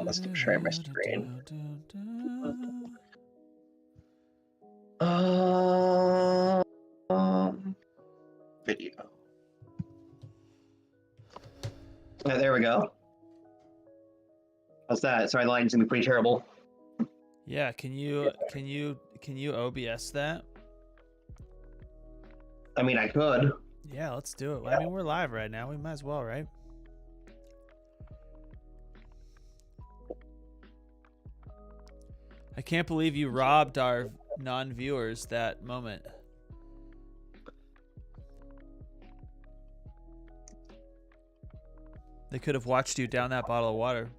Let's share my screen. Video. Oh, there we go. How's that? Sorry, the lighting's gonna be pretty terrible. Yeah, can you OBS that? I mean, I could. Yeah, let's do it. I mean, we're live right now. We might as well, right? I can't believe you robbed our non-viewers that moment. They could have watched you down that bottle of water.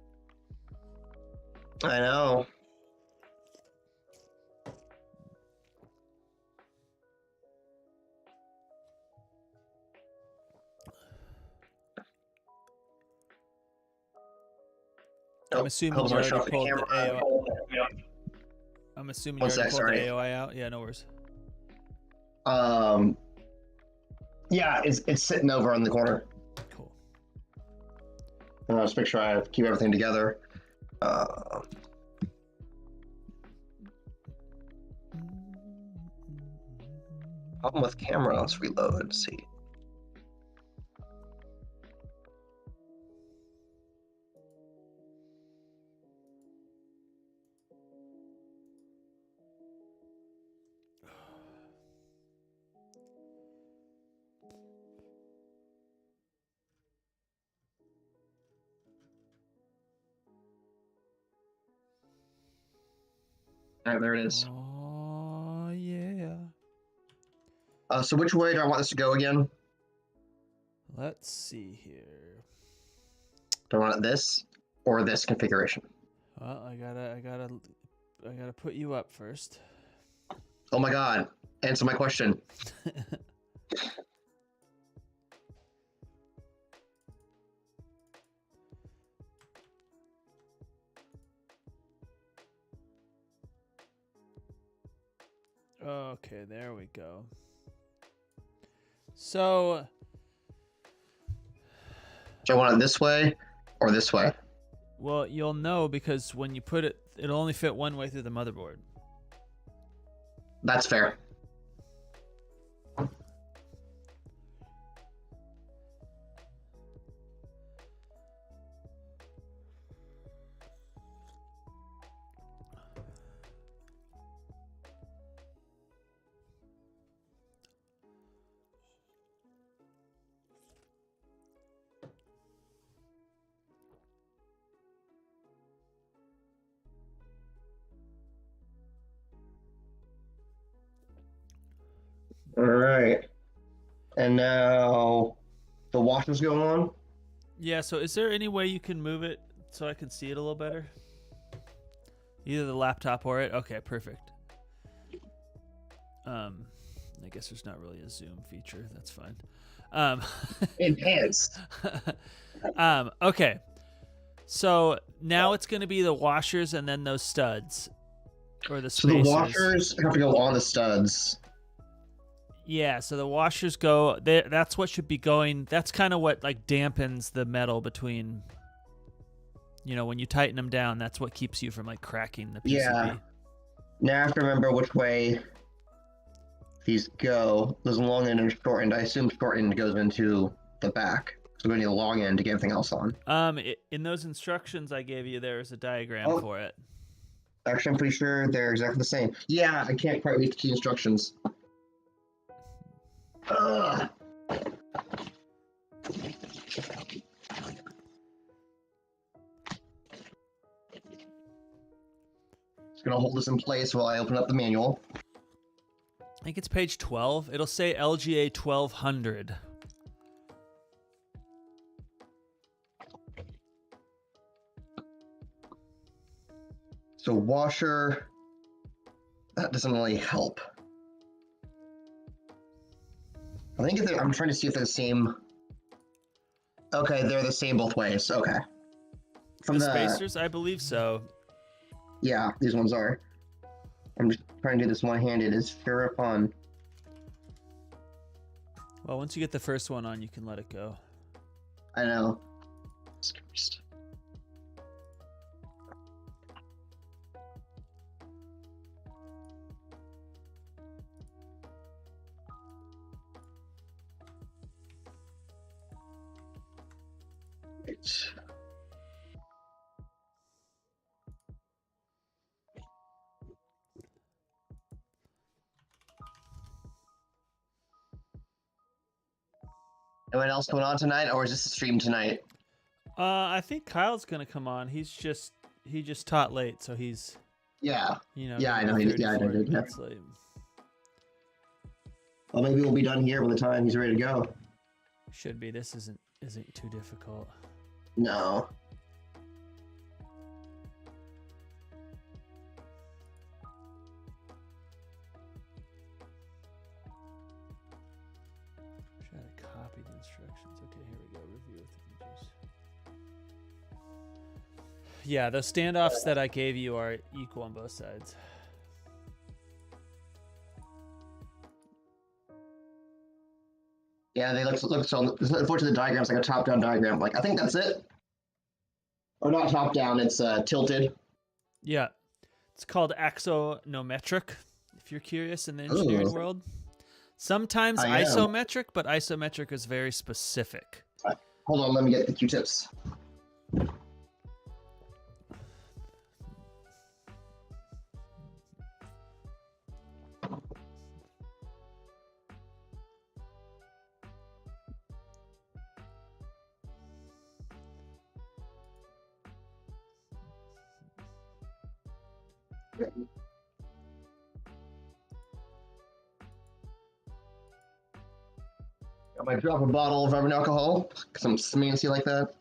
I know. I'm assuming you already pulled the AOI. I'm assuming you already pulled the AOI out. Yeah, no worries. Yeah, it's sitting over in the corner. Cool. Just make sure I keep everything together. Problem with camera. Let's reload. Let's see. All right, there it is. Oh, yeah. So which way do I want this to go again? Let's see here. Do I want it this or this configuration? Well, I gotta put you up first. Oh my God! Answer my question. Okay, there we go. So, do I want it this way or this way? Well, you'll know because when you put it, it'll only fit one way through the motherboard. That's fair. All right. And now the washer's going on? Yeah, so is there any way you can move it so I can see it a little better? Either the laptop or it. Okay, perfect. I guess there's not really a zoom feature. That's fine. Enhanced. Okay. So now it's going to be the washers and then those studs, or the spacers. So the washers have to go on the studs. Yeah, so the washers go there. That's what should be going. That's kind of what like dampens the metal between. You know, when you tighten them down, that's what keeps you from like cracking the PCB. Yeah. Now I have to remember which way these go. There's a long end and a short end. I assume short end goes into the back. So we need a long end to get everything else on. In those instructions I gave you, there's a diagram for it. Actually, I'm pretty sure they're exactly the same. Yeah, I can't quite read the key instructions. Ugh. Just gonna hold this in place while I open up the manual. I think it's page 12. It'll say LGA 1200. So washer, that doesn't really help. I think I'm trying to see if they're the same. Okay, they're the same both ways. Okay. From the spacers, I believe so. Yeah, these ones are. I'm just trying to do this one-handed. It's sure fun. Well, once you get the first one on, you can let it go. I know. Anyone else going on tonight, or is this a stream tonight? I think Kyle's gonna come on. He just taught late, so he's yeah. You know. Yeah, I know. Yeah. Late. Well, maybe we'll be done here by the time he's ready to go. Should be. This isn't too difficult. No. Try to copy the instructions. Okay, here we go. Review with images. Yeah, those standoffs that I gave you are equal on both sides. Yeah, they look so. Unfortunately, the diagram's like a top-down diagram. Like, I think that's it. Or not top-down. It's tilted. Yeah, it's called axonometric. If you're curious in the engineering world, sometimes isometric, but isometric is very specific. Right. Hold on, let me get the Q-tips. I might drop a bottle of rubbing alcohol because I'm smancy like that.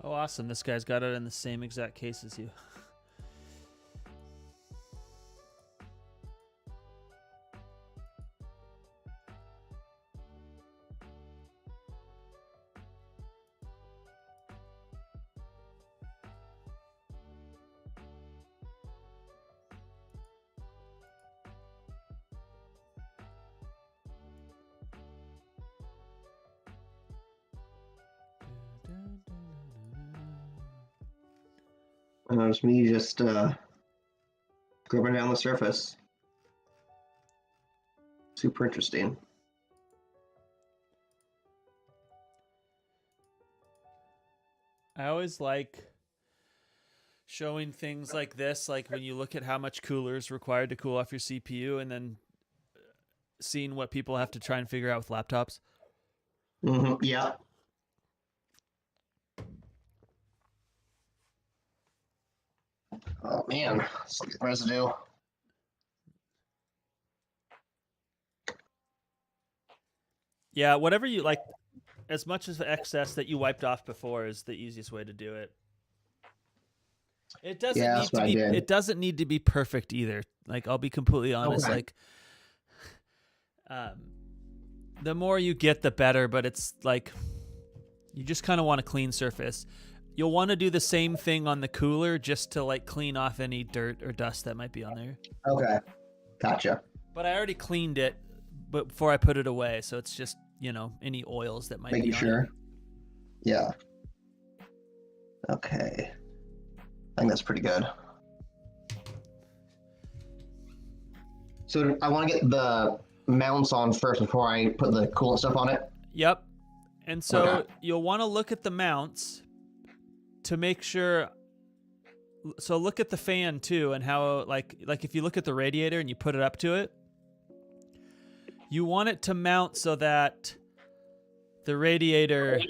Oh, awesome. This guy's got it in the same exact case as you. It's me just scrubbing down the surface. Super interesting. I always like showing things like this, like when you look at how much cooler is required to cool off your CPU and then seeing what people have to try and figure out with laptops. Yeah. Oh man, some residue. Yeah, whatever you like, as much as the excess that you wiped off before is the easiest way to do it. It doesn't Yeah, need that's to what I be. did. It doesn't need to be perfect either. Like I'll be completely honest. Okay. Like, the more you get, the better. But it's like you just kind of want a clean surface. You'll want to do the same thing on the cooler just to like clean off any dirt or dust that might be on there. Okay, gotcha. But I already cleaned it, but before I put it away, so it's just any oils that might Making be on sure. it. Yeah. Okay. I think that's pretty good. So I want to get the mounts on first before I put the coolant stuff on it. Yep. And so Okay. you'll want to look at the mounts to make sure. So look at the fan too, and how like if you look at the radiator and you put it up to it, you want it to mount so that the radiator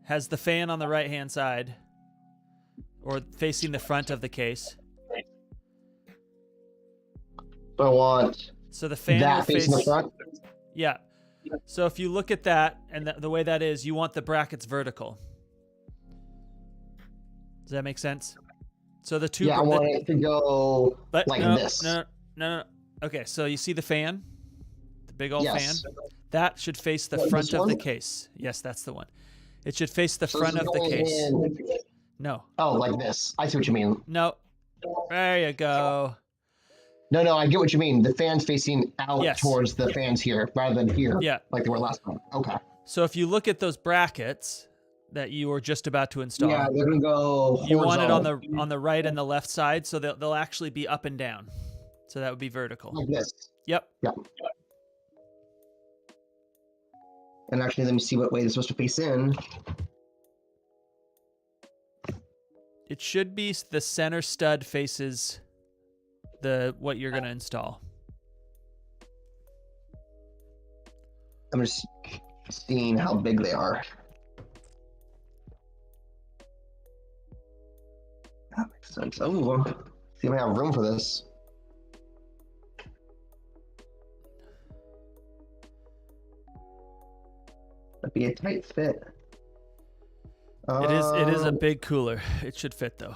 has the fan on the right hand side or facing the front of the case. So I want So the fan will that facing the front. Yeah. So if you look at that and the way that is, you want the brackets vertical. Does that make sense? So the two. Yeah, I want it to go like this. No. Okay, so you see the fan, the big old Yes. fan. That should face the What, front this of the one? case. Yes, that's the one. It should face the So front this of is the going case. in- No, Oh, like this. I see what you mean. no. There you go. No, I get what you mean. The fan's facing out Yes. towards the fans here rather than here. Yeah. Like they were last time. Okay. So if you look at those brackets that you were just about to install, Yeah, they're gonna go. you want it on horizontal, the right and the left side, so they'll actually be up and down. So that would be vertical. like this. Yep. Yeah. And actually, let me see what way it's supposed to face in. It should be the center stud faces what you're going to install. I'm just seeing how big they are. That makes sense. Oh, see if I have room for this. That'd be a tight fit. It is a big cooler. It should fit though.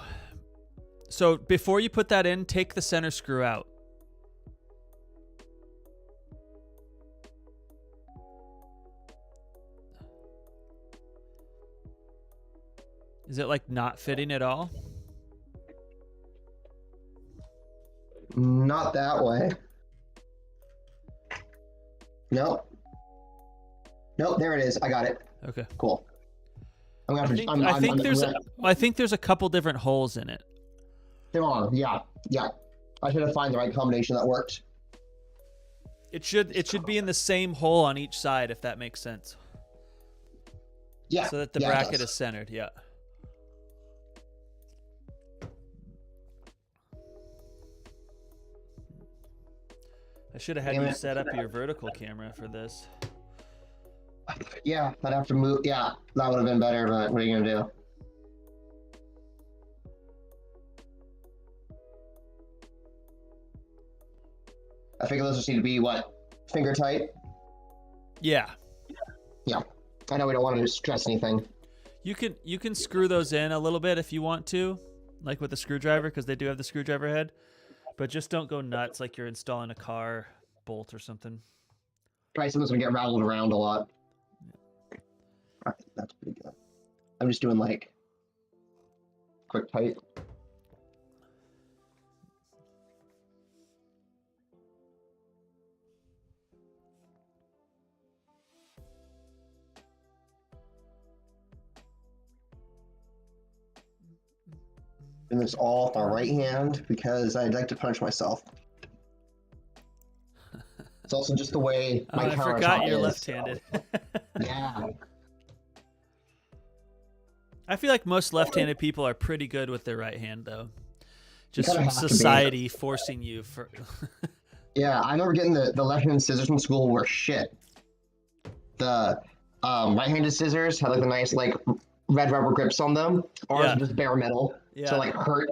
So before you put that in, take the center screw out. Is it like not fitting at all? Not that way. Nope. Nope, there it is. I got it. Okay. Cool. I'm gonna have to. I think there's a couple different holes in it. Come on, yeah. I should have found the right combination that worked. It should be in the same hole on each side, if that makes sense. Yeah. So that the yeah, it bracket does. is centered. Yeah. I should have had Damn you it. set up your vertical camera for this. Yeah, I'd have to move. Yeah, that would have been better, but what are you gonna do? I figure those just need to be what? Finger tight? Yeah. Yeah. I know we don't want to stress anything. You can screw those in a little bit if you want to, like with a screwdriver, because they do have the screwdriver head. But just don't go nuts like you're installing a car bolt or something. Probably something's gonna get rattled around a lot. Alright, that's pretty good. I'm just doing like quick tight. And this all with my right hand because I'd like to punish myself. It's also just the way my I countertop forgot you're is. left-handed. Yeah. I feel like most left-handed people are pretty good with their right hand, though. Just kinda from have to be. society forcing you for. Yeah, I remember getting the left-hand scissors from school were shit. The right-handed scissors have like the nice like red rubber grips on them. Ours are just bare metal, so like hurt.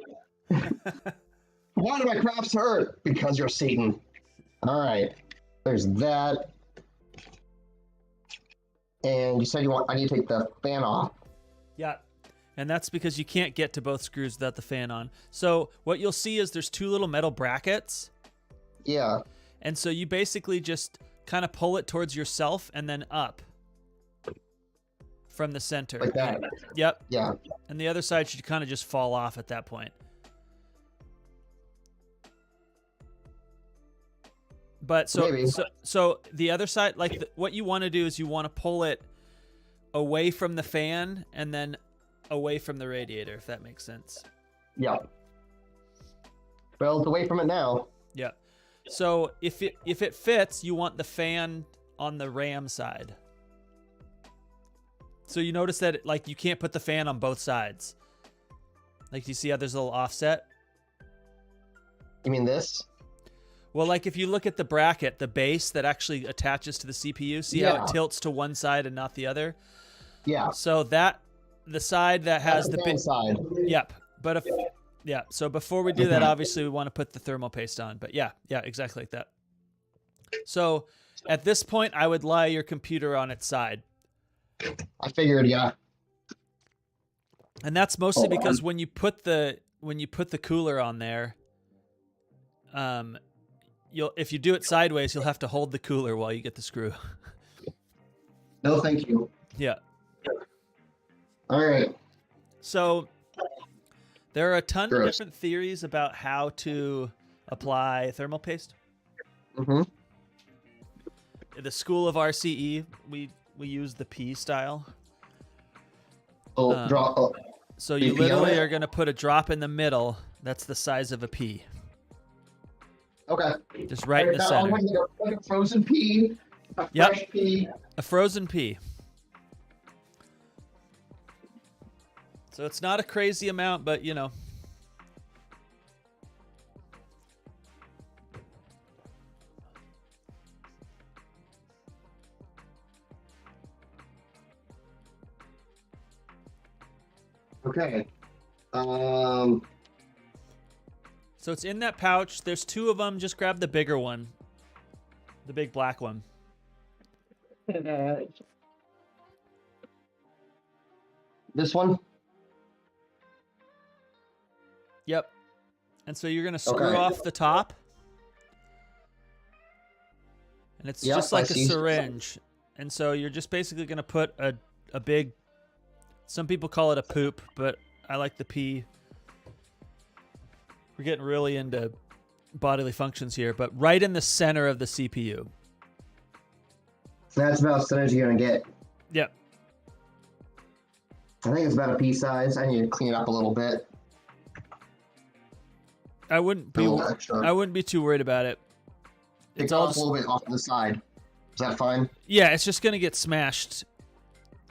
Why do my crafts hurt? Because you're Satan. All right, there's that. And you said I need to take the fan off. Yeah. And that's because you can't get to both screws without the fan on. So what you'll see is there's two little metal brackets. Yeah. And so you basically just kind of pull it towards yourself and then up from the center. Like that. Yep. Yeah. And the other side should kind of just fall off at that point. But so the other side, like what you want to do is you want to pull it away from the fan and then away from the radiator, if that makes sense. Yeah. Well, it's away from it now. Yeah. So if it fits, you want the fan on the ram side. So you notice that like you can't put the fan on both sides. Like, do you see how there's a little offset? You mean this? Well, like if you look at the bracket, the base that actually attaches to the CPU, see how it tilts to one side and not the other? Yeah. So the side that has the big side. Yep. But so before we do that, obviously we want to put the thermal paste on. But yeah, exactly like that. So at this point, I would lie your computer on its side. I figured, yeah. And that's mostly because when you put the cooler on there, if you do it sideways, you'll have to hold the cooler while you get the screw. No, thank you. Yeah. All right. So there are a ton of different theories about how to apply thermal paste. Mm-hmm. The school of RCE, we use the P style. So you literally are going to put a drop in the middle. That's the size of a pea. Okay. Just right in the center. Like a frozen pea. A fresh pea. A frozen pea. So it's not a crazy amount, but you know. Okay. So it's in that pouch. There's two of them. Just grab the bigger one. The big black one. This one? Yep. And so you're going to screw off the top. And it's just like a syringe. And so you're just basically going to put a big, some people call it a poop, but I like the P. We're getting really into bodily functions here, but right in the center of the CPU. That's about as center as you're going to get. Yep. I think it's about a pea size. I need to clean it up a little bit. I wouldn't be too worried about it. It's all just a little bit off to the side. Is that fine? Yeah, it's just going to get smashed.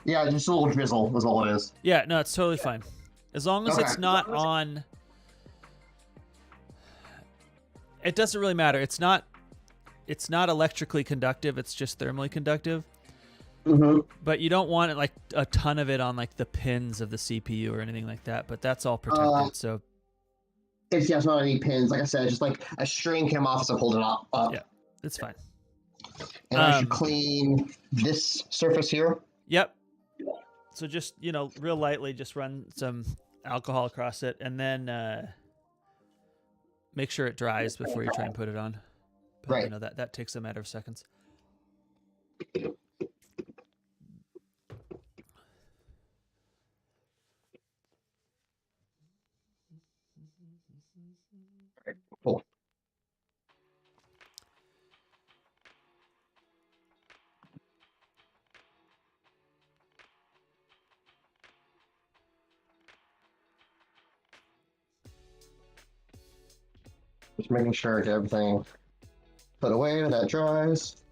Yeah, just a little drizzle is all it is. Yeah, no, it's totally fine. As long as it's not on... It doesn't really matter. It's not electrically conductive. It's just thermally conductive. Mm-hmm. But you don't want it like a ton of it on like the pins of the CPU or anything like that. But that's all protected. So it's not any pins. Like I said, just like a string came off, so hold it up. Yeah, it's fine. And I should clean this surface here. Yep. So just real lightly, just run some alcohol across it, and then make sure it dries before you try and put it on. But, right. That takes a matter of seconds. Cool. Just making sure I get everything put away, that dries.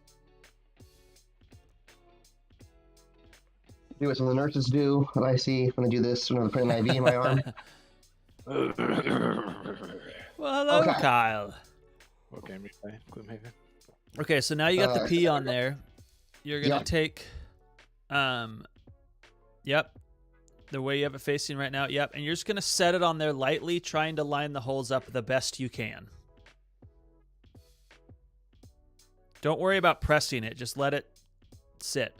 Do what some of the nurses do, what I see when they do this, when they put an IV in my arm. Well, hello, Kyle. What game are you playing? Gloomhaven? Okay, so now you got the P on there. You're going to take Yep. The way you have it facing right now. Yep. And you're just going to set it on there lightly, trying to line the holes up the best you can. Don't worry about pressing it. Just let it sit.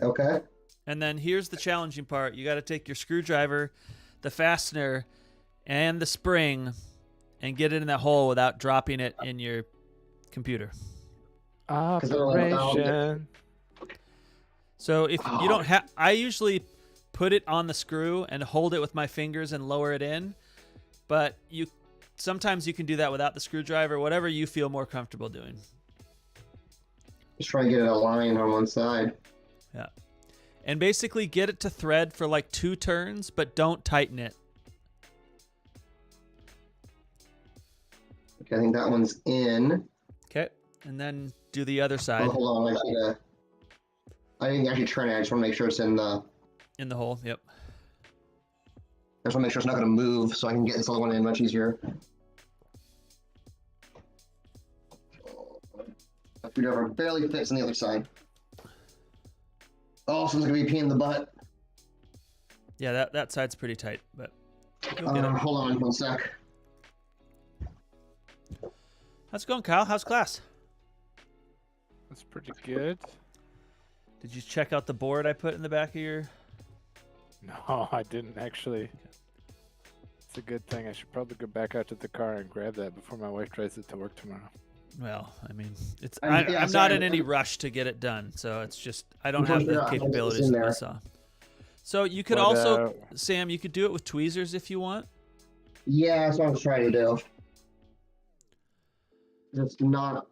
Okay. And then here's the challenging part. You got to take your screwdriver, the fastener, and the spring and get it in that hole without dropping it in your computer. Operation. So if you don't have, I usually put it on the screw and hold it with my fingers and lower it in, but sometimes you can do that without the screwdriver, whatever you feel more comfortable doing. Just try to get it aligned on one side. Yeah. And basically get it to thread for like 2 turns, but don't tighten it. Okay, I think that one's in. Okay. And then do the other side. Oh, hold on. I didn't actually turn it. I just want to make sure it's in the hole. Yep. I just want to make sure it's not going to move so I can get this other one in much easier. That screwdriver barely fits on the other side. Oh, someone's going to be peeing in the butt. Yeah, that side's pretty tight, but you'll get it. Hold on 1 sec. How's it going, Kyle? How's class? That's pretty good. Did you check out the board I put in the back of your... No, I didn't actually. It's a good thing. I should probably go back out to the car and grab that before my wife drives it to work tomorrow. Well, I mean, I'm not in any rush to get it done, so it's just I don't have the capabilities that I saw. So you could Sam, you could do it with tweezers if you want. Yeah, that's what I was trying to do. Just not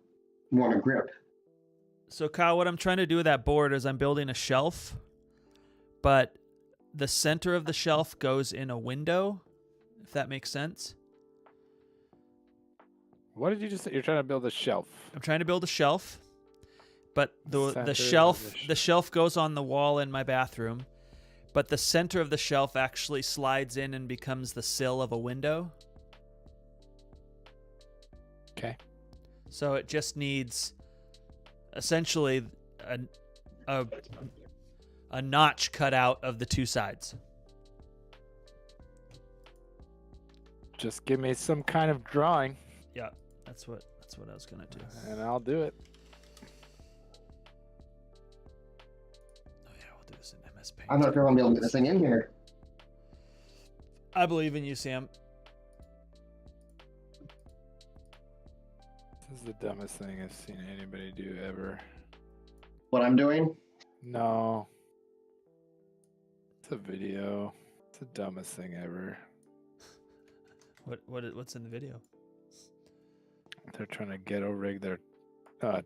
want to grip. So Kyle, what I'm trying to do with that board is I'm building a shelf, but the center of the shelf goes in a window, if that makes sense. What did you just say? You're trying to build a shelf. I'm trying to build a shelf, but the shelf goes on the wall in my bathroom, but the center of the shelf actually slides in and becomes the sill of a window. Okay. So it just needs essentially a notch cut out of the 2 sides. Just give me some kind of drawing. Yeah, that's what I was gonna do. And I'll do it. Oh yeah, we'll do this in MS Paint. I'm not sure I'm going to be able to get this thing in here. I believe in you, Sam. This is the dumbest thing I've seen anybody do ever. What I'm doing? No. It's a video. It's the dumbest thing ever. What's in the video? They're trying to ghetto rig their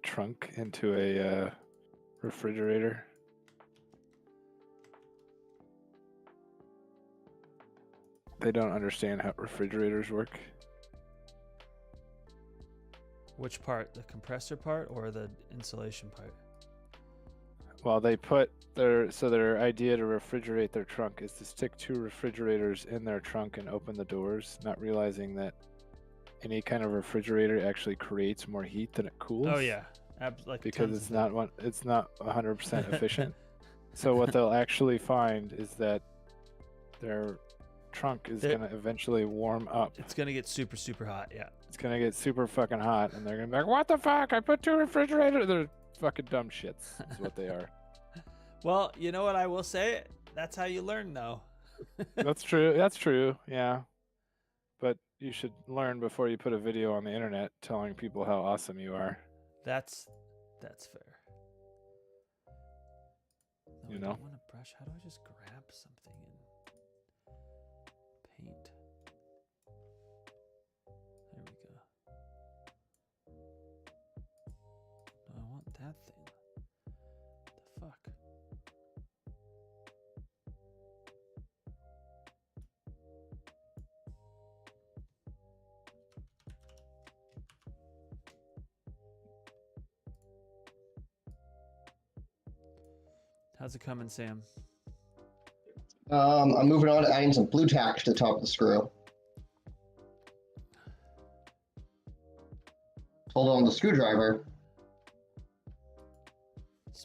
trunk into a refrigerator. They don't understand how refrigerators work. Which part? The compressor part or the insulation part? Well, they put their idea to refrigerate their trunk is to stick 2 refrigerators in their trunk and open the doors, not realizing that any kind of refrigerator actually creates more heat than it cools. Oh yeah, because it's not 100% efficient. So what they'll actually find is that their trunk is going to eventually warm up. It's going to get super, super hot, yeah. It's going to get super fucking hot, and they're going to be like, what the fuck? I put 2 refrigerators. They're fucking dumb shits is what they are. Well, you know what I will say? That's how you learn, though. That's true, yeah. But you should learn before you put a video on the internet telling people how awesome you are. That's fair. No, you know? I don't want a brush. How do I just grab something and paint? There we go. No, I want that thing. The fuck? How's it coming, Sam? I'm moving on to adding some blue tack to the top of the screw. Hold on the screwdriver.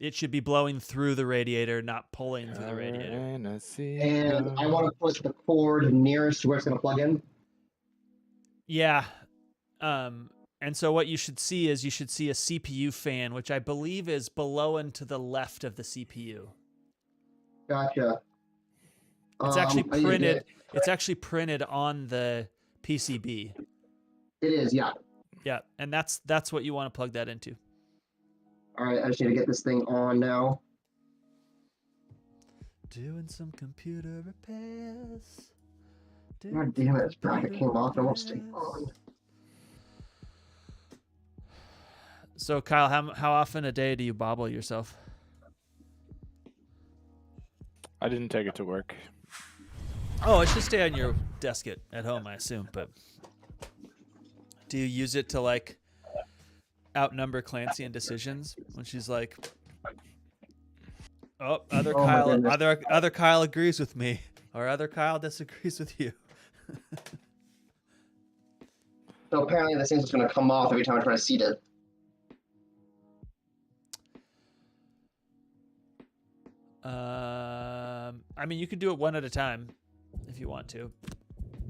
It should be blowing through the radiator, not pulling through the radiator. And I want to put the cord nearest to where it's going to plug in. Yeah. And so what you should see is a CPU fan, which I believe is below and to the left of the CPU. Gotcha. It's actually printed. It's actually printed on the PCB. It is, yeah. Yeah, and that's what you want to plug that into. All right, I just need to get this thing on now. Doing some computer repairs. God damn it, this bracket came off. I won't stay on. So, Kyle, how often a day do you bobble yourself? I didn't take it to work. Oh, it should stay on your desk at home, I assume. But do you use it to like outnumber Clancy in decisions when she's like, "Oh, other Kyle agrees with me, or other Kyle disagrees with you." So apparently this thing's just going to come off every time I try to seat it. I mean, you could do it one at a time if you want to.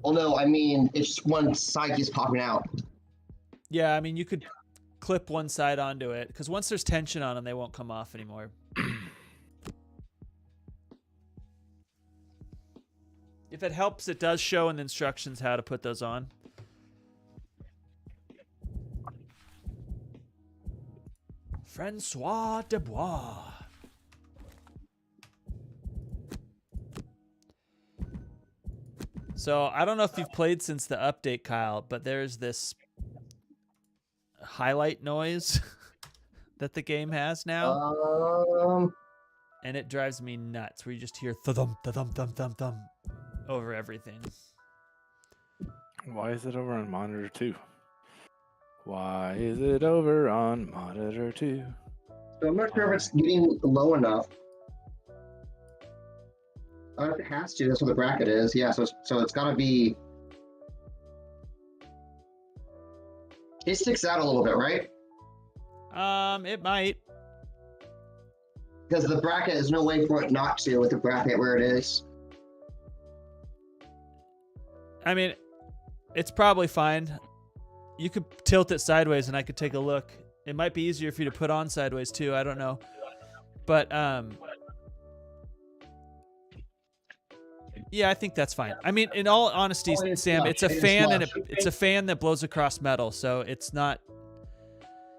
Well, no, I mean, it's just one side keeps popping out. Yeah, I mean, you could clip one side onto it, because once there's tension on them, they won't come off anymore. If it helps, it does show in the instructions how to put those on. Francois Dubois. So I don't know if you've played since the update, Kyle, but there's this highlight noise that the game has now. And it drives me nuts, where you just hear thump, thump, thump, thump, thump over everything. Why is it over on monitor 2? Why is it over on monitor 2? So I'm not sure if it's getting low enough. If it has to, that's what the bracket is. Yeah, so it's got to be... It sticks out a little bit, right? It might. Because the bracket, there's no way for it not to with the bracket where it is. I mean, it's probably fine. You could tilt it sideways and I could take a look. It might be easier for you to put on sideways too. I don't know. But, yeah, I think that's fine. I mean, in all honesty, Sam, it's a fan and it's a fan that blows across metal, so it's not.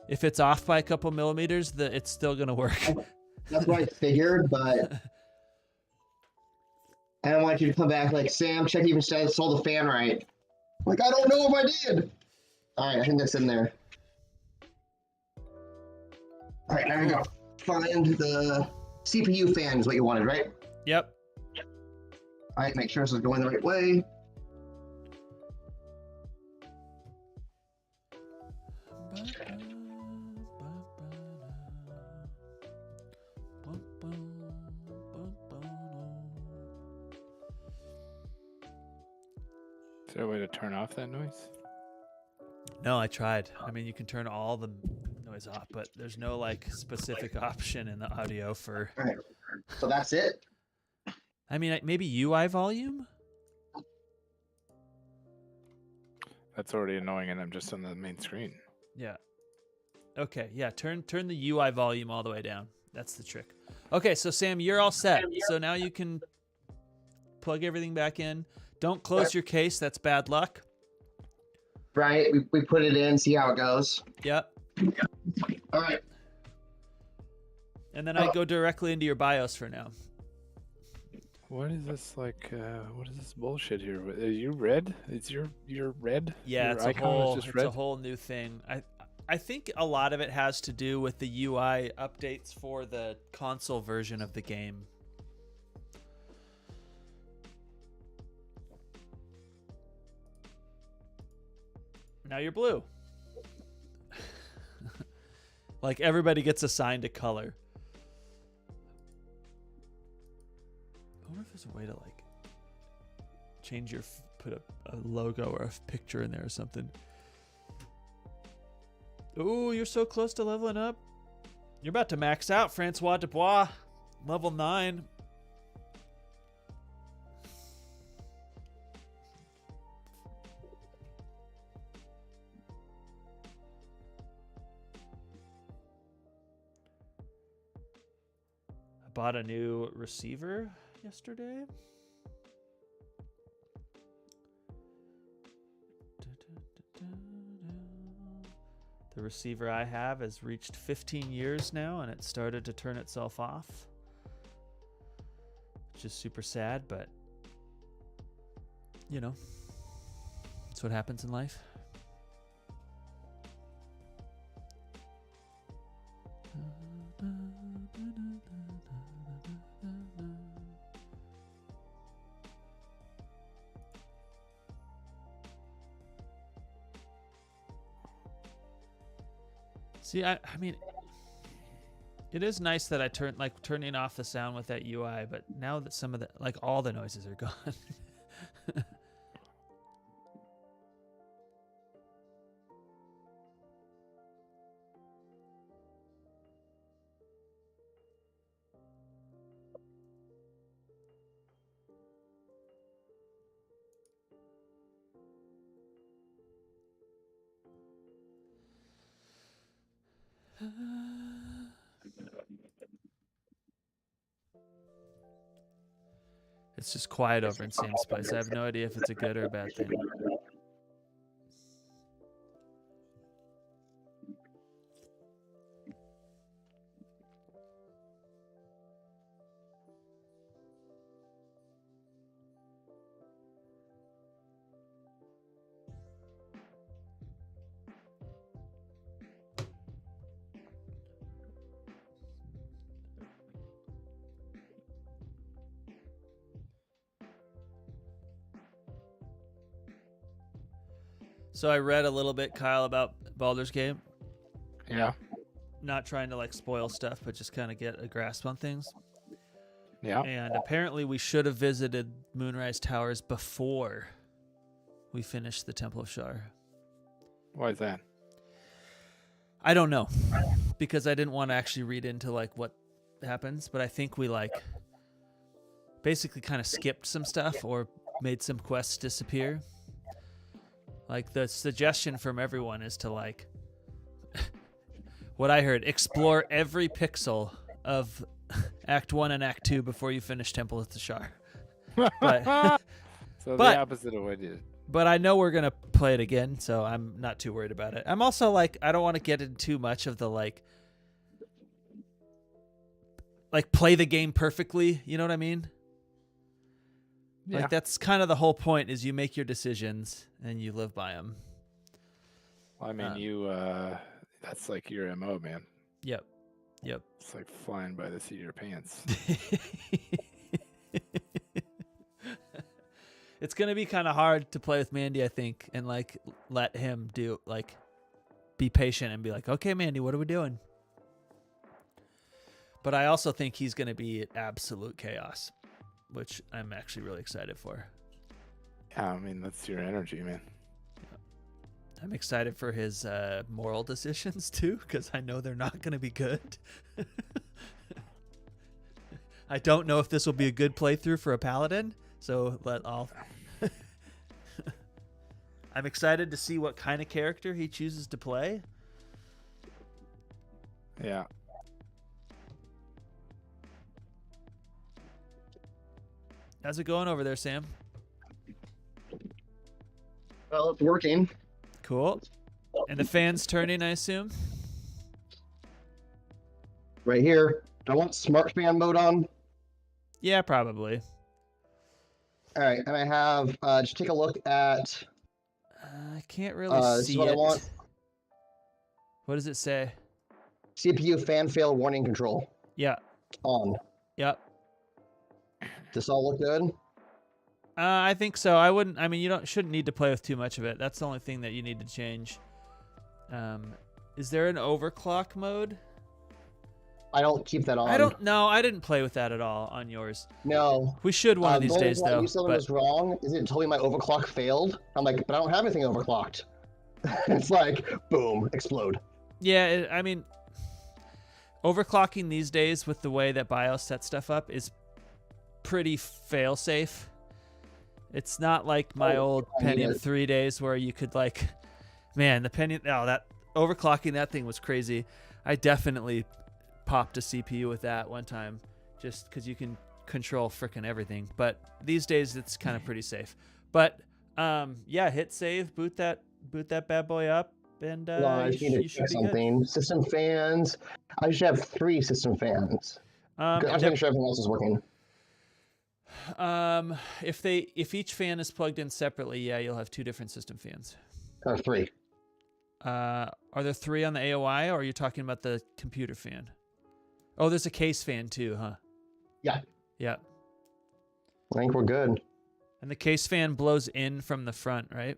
If it's off by a couple millimeters, it's still gonna work. That's what I figured, but I don't want you to come back like, Sam, check even sold the fan right. Like, I don't know if I did. All right, I think that's in there. All right, now we're gonna find the CPU fan is what you wanted, right? Yep. All right, make sure this is going the right way. Is there a way to turn off that noise? No, I tried. I mean, you can turn all the noise off, but there's no like specific option in the audio for. All right, so that's it. I mean, maybe UI volume? That's already annoying, and I'm just on the main screen. Yeah. Okay, yeah, turn the UI volume all the way down. That's the trick. Okay, so Sam, you're all set. So now you can plug everything back in. Don't close your case. That's bad luck. Right, we put it in, see how it goes. Yep. All right. And then I go directly into your BIOS for now. What is this like? What is this bullshit here? Are you red? Is your red? Yeah, your it's a whole new thing. I think a lot of it has to do with the UI updates for the console version of the game. Now you're blue. Like everybody gets assigned a color. I wonder if there's a way to like change put a logo or a picture in there or something. Ooh, you're so close to leveling up. You're about to max out, Francois Dubois. Level 9. I bought a new receiver yesterday. The receiver I have has reached 15 years now, and it started to turn itself off, which is super sad, but you know, that's what happens in life. See, I mean, it is nice that I turning off the sound with that UI, but now that some of the, like, all the noises are gone. It's just quiet over in Sam's place. I have no idea if it's a good or a bad thing. So I read a little bit, Kyle, about Baldur's Gate. Yeah. Not trying to like spoil stuff, but just kind of get a grasp on things. Yeah. And apparently we should have visited Moonrise Towers before we finished the Temple of Shar. Why is that? I don't know, because I didn't want to actually read into like what happens, but I think we like basically kind of skipped some stuff or made some quests disappear. Like, the suggestion from everyone is to, like, what I heard, explore every pixel of Act 1 and Act 2 before you finish Temple of the Shar. But, so the opposite of what I did. But I know we're going to play it again, so I'm not too worried about it. I'm also, like, I don't want to get into too much of the, like, play the game perfectly. You know what I mean? Yeah. Like, that's kind of the whole point, is you make your decisions and you live by them. Well, I mean, that's like your MO, man. Yep. It's like flying by the seat of your pants. It's going to be kind of hard to play with Mandy, I think, and, like, let him be patient and be like, okay, Mandy, what are we doing? But I also think he's going to be absolute chaos, which I'm actually really excited for. Yeah, I mean, that's your energy, man. I'm excited for his moral decisions, too, because I know they're not going to be good. I don't know if this will be a good playthrough for a paladin, so I'm excited to see what kind of character he chooses to play. Yeah. How's it going over there, Sam? Well, it's working. Cool. And the fan's turning, I assume? Right here. Do I want smart fan mode on? Yeah, probably. All right, and I have, just take a look at... I can't really this see is what it. I want. What does it say? CPU fan fail warning control. Yeah. On. Yep. Does all look good? I think so. I mean, you shouldn't need to play with too much of it. That's the only thing that you need to change. Is there an overclock mode? I don't keep that on. I don't know. I didn't play with that at all on yours. No. We should one of these days, though. You said it was wrong. Is it told me my overclock failed? I'm like, but I don't have anything overclocked. It's like, boom, explode. Yeah, I mean, overclocking these days with the way that BIOS sets stuff up is pretty fail-safe. It's not like my old Pentium 3 days where you could like, man, the Pentium, that overclocking that thing was crazy. I definitely popped a CPU with that one time just because you can control frickin' everything. But these days it's kind of pretty safe. But yeah, hit save, boot that bad boy up, and I just need to check something. Good. System fans. I should have 3 system fans. I'm just making sure everything else is working. If each fan is plugged in separately, yeah, you'll have 2 different system fans. Or 3. Are there 3 on the AOI, or are you talking about the computer fan? Oh, there's a case fan too, huh? Yeah. Yeah. I think we're good. And the case fan blows in from the front, right?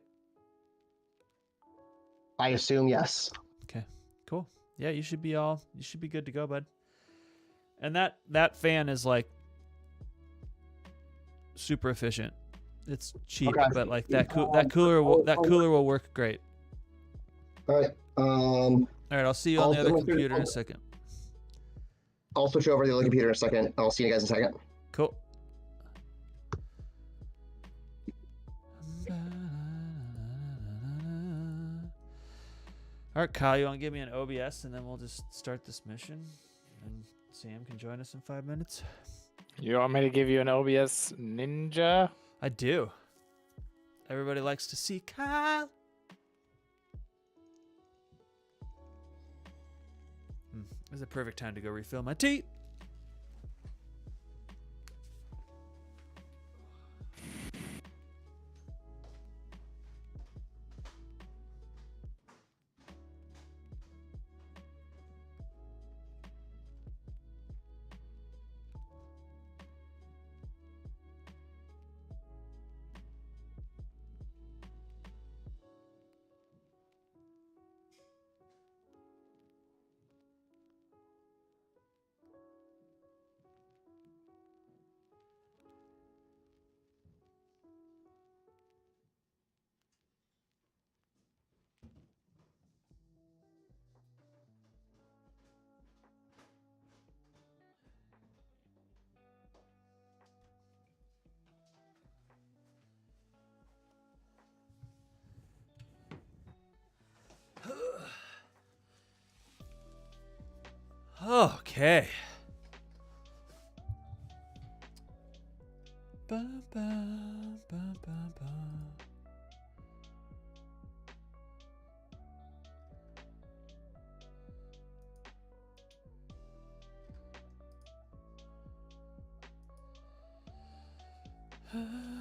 I assume yes. Okay, cool. Yeah, you should be good to go, bud. And that fan is like super efficient. It's cheap, okay. But like that cooler will work great. All right. All right, I'll see you on the other computer in a second. I'll switch over to the other computer in a second. I'll see you guys in a second. Cool. All right, Kyle, you want to give me an OBS and then we'll just start this mission and Sam can join us in 5 minutes? You want me to give you an OBS ninja? I do. Everybody likes to see Kyle. This is a perfect time to go refill my tea. Okay. Ba, ba, ba, ba, ba.